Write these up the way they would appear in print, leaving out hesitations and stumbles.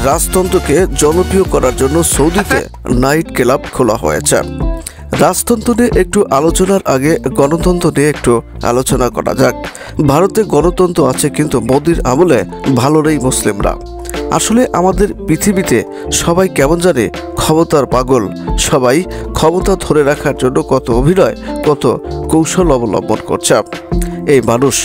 রাজতন্ত্রকে জনপ্রিয় করার জন্য সৌদিতে নাইট ক্লাব খোলা হয়েছে। রাজতন্ত্র নিয়ে একটু আলোচনার আগে গণতন্ত্র নিয়ে একটু আলোচনা করা যাক। ভারতে গণতন্ত্র আছে, কিন্তু মোদির আমলে ভালো নেই মুসলিমরা। আসলে আমাদের পৃথিবীতে সবাই কেমন জানে ক্ষমতার পাগল। সবাই ক্ষমতা ধরে রাখার জন্য কত অভিনয়, কত কৌশল অবলম্বন করছে এই মানুষ।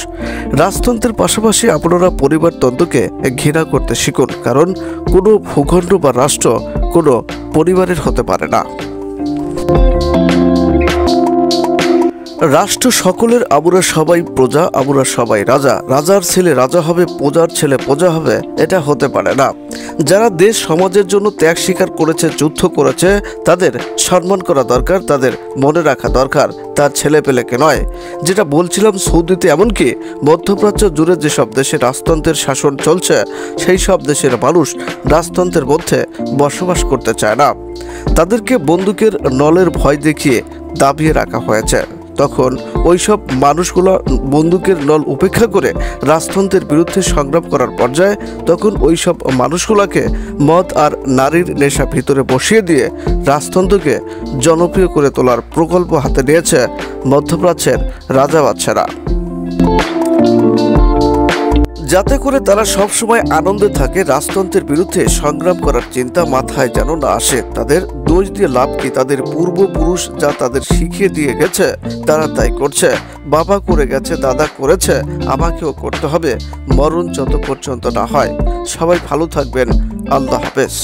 রাজতন্ত্রের পাশাপাশি আপনারা পরিবারতন্ত্রকে ঘৃণা করতে শিখুন, কারণ কোনো ভূখণ্ড বা রাষ্ট্র কোনো পরিবারের হতে পারে না। রাষ্ট্র সকলের, আমরা সবাই প্রজা, আমরা সবাই রাজা। রাজার ছেলে রাজা হবে, প্রজার ছেলে প্রজা হবে, এটা হতে পারে না। যারা দেশ সমাজের জন্য ত্যাগ স্বীকার করেছে, যুদ্ধ করেছে, তাদের সম্মান করা দরকার, তাদের মনে রাখা দরকার, তার ছেলে পেলেকে নয়। যেটা বলছিলাম, সৌদিতে এমনকি মধ্যপ্রাচ্য জুড়ে যেসব দেশে রাজতন্ত্রের শাসন চলছে, সেই সব দেশের মানুষ রাজতন্ত্রের মধ্যে বসবাস করতে চায় না। তাদেরকে বন্দুকের নলের ভয় দেখিয়ে দাবিয়ে রাখা হয়েছে। তখন ওইসব মানুষগুলো বন্দুকের নল উপেক্ষা করে রাজতন্ত্রের বিরুদ্ধে সংগ্রাম করার পর্যায়ে তখন ওইসব মানুষগুলোকে মদ আর নারীর নেশা ভিতরে বসিয়ে দিয়ে রাজতন্ত্রকে জনপ্রিয় করে তোলার প্রকল্প হাতে নিয়েছে মধ্যপ্রাচ্যের রাজা বাদশারা, যাতে করে তারা সবসময় আনন্দে থাকে। রাজতন্ত্রের বিরুদ্ধে সংগ্রাম করার চিন্তা মাথায় যেন না আসে। তাদের দোষ দিয়ে লাভ কি? তাদের পূর্বপুরুষ যা তাদের শিখিয়ে দিয়ে গেছে তারা তাই করছে। বাবা করে গেছে, দাদা করেছে, আমাকেও করতে হবে, মরণ যত পর্যন্ত না হয়। সবাই ভালো থাকবেন। আল্লাহ হাফেজ।